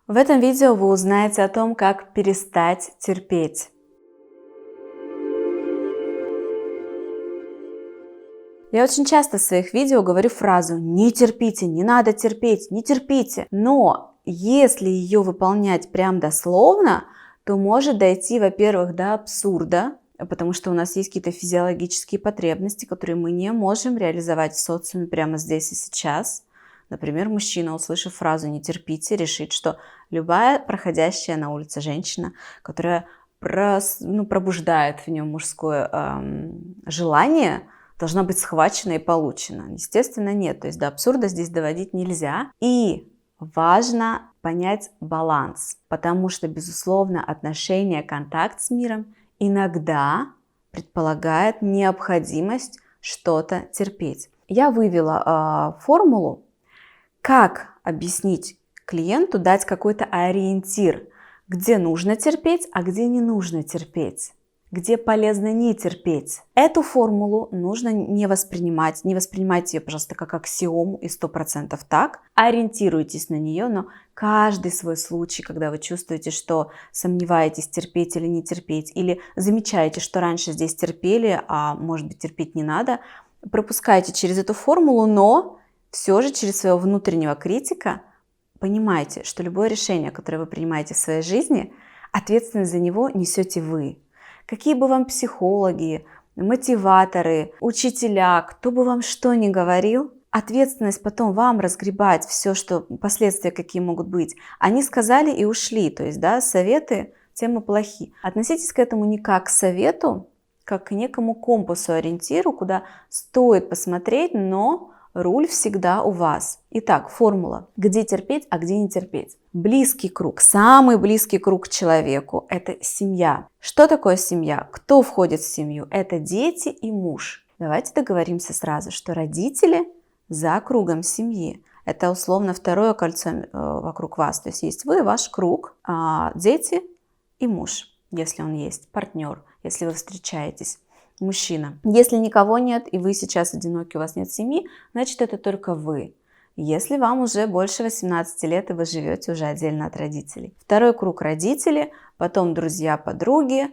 В этом видео вы узнаете о том, как перестать терпеть. Я очень часто в своих видео говорю фразу «не терпите», «не надо терпеть», «не терпите». Но если ее выполнять прям дословно, то может дойти, во-первых, до абсурда, потому что у нас есть какие-то физиологические потребности, которые мы не можем реализовать в социуме прямо здесь и сейчас. Например, мужчина, услышав фразу «не терпите», решит, что любая проходящая на улице женщина, которая пробуждает в нем мужское желание, должна быть схвачена и получена. Естественно, нет. То есть до абсурда здесь доводить нельзя. И важно понять баланс, потому что, безусловно, отношения, контакт с миром иногда предполагает необходимость что-то терпеть. Я вывела формулу, как объяснить клиенту, дать какой-то ориентир, где нужно терпеть, а где не нужно терпеть, где полезно не терпеть. Эту формулу нужно не воспринимайте ее, пожалуйста, как аксиому и 100% так, ориентируйтесь на нее, но каждый свой случай, когда вы чувствуете, что сомневаетесь, терпеть или не терпеть, или замечаете, что раньше здесь терпели, а может быть терпеть не надо, пропускайте через эту формулу, но все же через своего внутреннего критика понимайте, что любое решение, которое вы принимаете в своей жизни, ответственность за него несете вы. Какие бы вам психологи, мотиваторы, учителя, кто бы вам что ни говорил, ответственность потом вам разгребать все, что последствия какие могут быть. Они сказали и ушли, то есть, да, советы тем и плохи. Относитесь к этому не как к совету, как к некому компасу, ориентиру, куда стоит посмотреть, но руль всегда у вас. Итак, формула. Где терпеть, а где не терпеть. Близкий круг, самый близкий круг к человеку – это семья. Что такое семья? Кто входит в семью? Это дети и муж. Давайте договоримся сразу, что родители за кругом семьи. Это условно второе кольцо вокруг вас. То есть есть вы, ваш круг, дети и муж, если он есть, партнер, если вы встречаетесь. Мужчина. Если никого нет, и вы сейчас одиноки, у вас нет семьи, значит, это только вы. Если вам уже больше 18 лет, и вы живете уже отдельно от родителей. Второй круг – родители, потом друзья, подруги,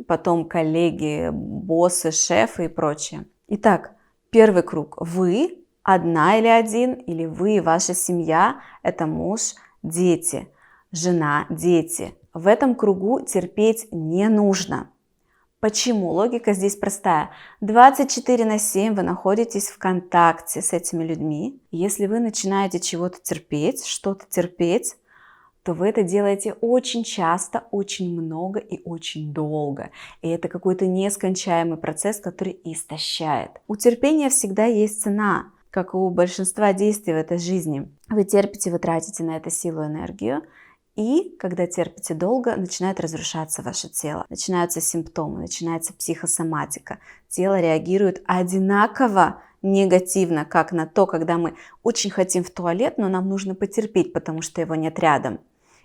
потом коллеги, боссы, шефы и прочее. Итак, первый круг – вы, одна или один, или вы и ваша семья – это муж, дети, жена, дети. В этом кругу терпеть не нужно. Почему? Логика здесь простая. 24/7 вы находитесь в контакте с этими людьми. Если вы начинаете чего-то терпеть, что-то терпеть, то вы это делаете очень часто, очень много и очень долго. И это какой-то нескончаемый процесс, который истощает. У терпения всегда есть цена, как у большинства действий в этой жизни. Вы терпите, вы тратите на это силу и энергию. И когда терпите долго, начинает разрушаться ваше тело, начинаются симптомы, начинается психосоматика. Тело реагирует одинаково негативно, как на то, когда мы очень хотим в туалет, но нам нужно потерпеть, потому что его нет рядом.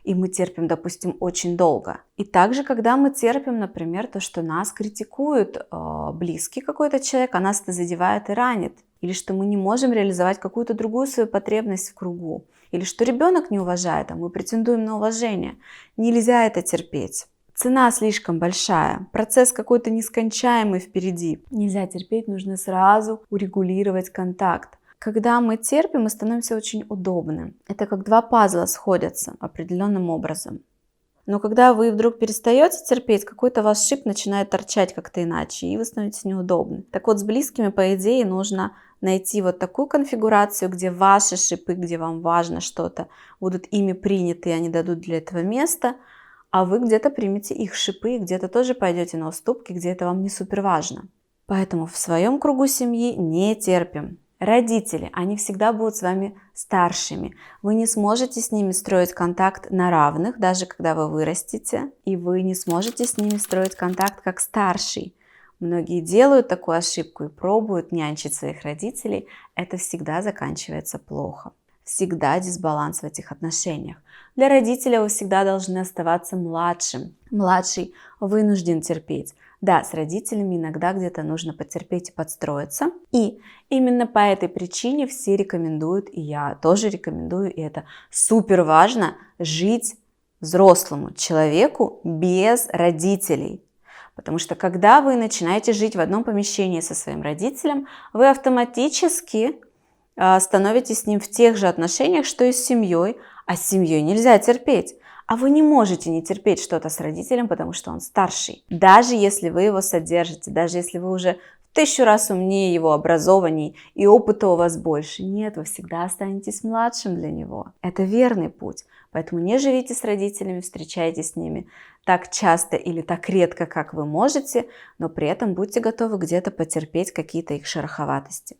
И мы терпим, допустим, очень долго. И также, когда мы терпим, например, то, что нас критикует близкий какой-то человек, а нас это задевает и ранит. Или что мы не можем реализовать какую-то другую свою потребность в кругу. Или что ребенок не уважает, а мы претендуем на уважение. Нельзя это терпеть. Цена слишком большая, процесс какой-то нескончаемый впереди. Нельзя терпеть, нужно сразу урегулировать контакт. Когда мы терпим, мы становимся очень удобным. Это как два пазла сходятся определенным образом. Но когда вы вдруг перестаете терпеть, какой-то ваш шип начинает торчать как-то иначе, и вы становитесь неудобны. Так вот, с близкими, по идее, нужно найти вот такую конфигурацию, где ваши шипы, где вам важно что-то, будут ими приняты, и они дадут для этого место, а вы где-то примете их шипы, где-то тоже пойдете на уступки, где это вам не супер важно. Поэтому в своем кругу семьи не терпим. Родители, они всегда будут с вами старшими. Вы не сможете с ними строить контакт на равных, даже когда вы вырастете, и вы не сможете с ними строить контакт как старший. Многие делают такую ошибку и пробуют нянчить своих родителей. Это всегда заканчивается плохо. Всегда дисбаланс в этих отношениях. Для родителя вы всегда должны оставаться младшим. Младший вынужден терпеть. Да, с родителями иногда где-то нужно потерпеть и подстроиться. И именно по этой причине все рекомендуют, и я тоже рекомендую, и это супер важно, жить взрослому человеку без родителей. Потому что когда вы начинаете жить в одном помещении со своим родителем, вы автоматически становитесь с ним в тех же отношениях, что и с семьей, а с семьей нельзя терпеть. А вы не можете не терпеть что-то с родителем, потому что он старший. Даже если вы его содержите, даже если вы уже в 1000 раз умнее его, образованней, и опыта у вас больше. Нет, вы всегда останетесь младшим для него. Это верный путь. Поэтому не живите с родителями, встречайтесь с ними так часто или так редко, как вы можете, но при этом будьте готовы где-то потерпеть какие-то их шероховатости.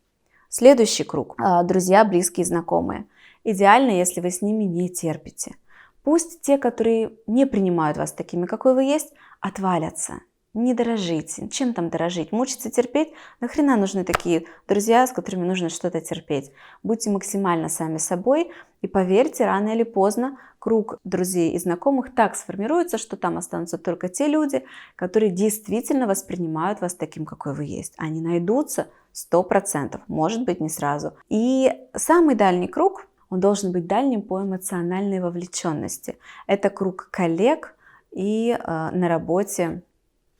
Следующий круг. Друзья, близкие, знакомые. Идеально, если вы с ними не терпите. Пусть те, которые не принимают вас такими, какой вы есть, отвалятся. Не дорожите. Чем там дорожить? Мучиться, терпеть? Нахрена нужны такие друзья, с которыми нужно что-то терпеть? Будьте максимально сами собой, и поверьте, рано или поздно круг друзей и знакомых так сформируется, что там останутся только те люди, которые действительно воспринимают вас таким, какой вы есть. Они найдутся 100%, может быть, не сразу. И самый дальний круг, он должен быть дальним по эмоциональной вовлеченности. Это круг коллег и на работе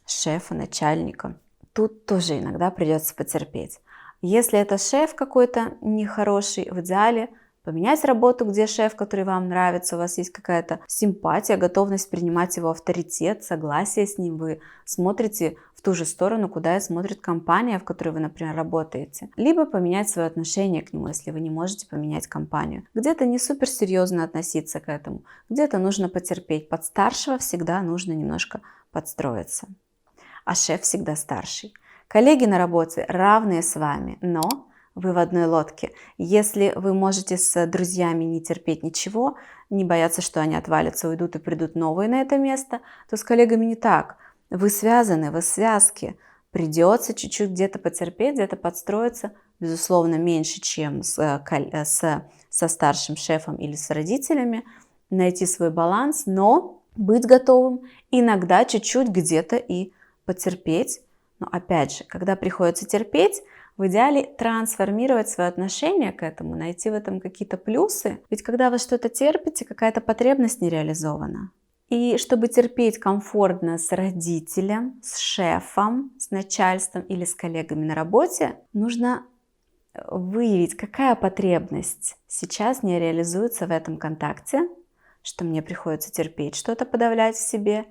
шефа, начальника. Тут тоже иногда придется потерпеть. Если это шеф какой-то нехороший, в идеале поменять работу, где шеф, который вам нравится, у вас есть какая-то симпатия, готовность принимать его авторитет, согласие с ним, вы смотрите в ту же сторону, куда и смотрит компания, в которой вы, например, работаете. Либо поменять свое отношение к нему, если вы не можете поменять компанию. Где-то не суперсерьезно относиться к этому, где-то нужно потерпеть. Под старшего всегда нужно немножко подстроиться. А шеф всегда старший. Коллеги на работе равные с вами, но вы в одной лодке. Если вы можете с друзьями не терпеть ничего, не бояться, что они отвалятся, уйдут и придут новые на это место, то с коллегами не так. Вы связаны, вы в связке. Придется чуть-чуть где-то потерпеть, где-то подстроиться, безусловно, меньше, чем со старшим шефом или с родителями, найти свой баланс, но быть готовым иногда чуть-чуть где-то и потерпеть. Но опять же, когда приходится терпеть, в идеале трансформировать свое отношение к этому, найти в этом какие-то плюсы. Ведь когда вы что-то терпите, какая-то потребность не реализована. И чтобы терпеть комфортно с родителем, с шефом, с начальством или с коллегами на работе, нужно выявить, какая потребность сейчас не реализуется в этом контакте, что мне приходится терпеть, что-то подавлять в себе,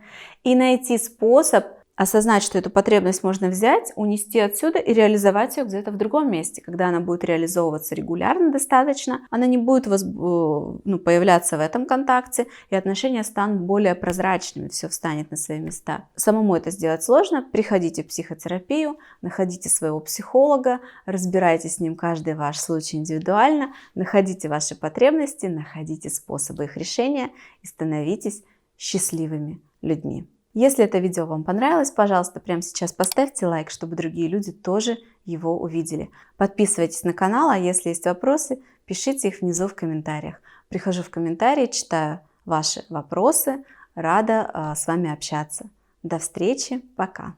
и найти способ осознать, что эту потребность можно взять, унести отсюда и реализовать ее где-то в другом месте. Когда она будет реализовываться регулярно достаточно, она не будет появляться в этом контакте, и отношения станут более прозрачными, все встанет на свои места. Самому это сделать сложно. Приходите в психотерапию, находите своего психолога, разбирайте с ним каждый ваш случай индивидуально, находите ваши потребности, находите способы их решения и становитесь счастливыми людьми. Если это видео вам понравилось, пожалуйста, прямо сейчас поставьте лайк, чтобы другие люди тоже его увидели. Подписывайтесь на канал, а если есть вопросы, пишите их внизу в комментариях. Прихожу в комментарии, читаю ваши вопросы, рада с вами общаться. До встречи, пока!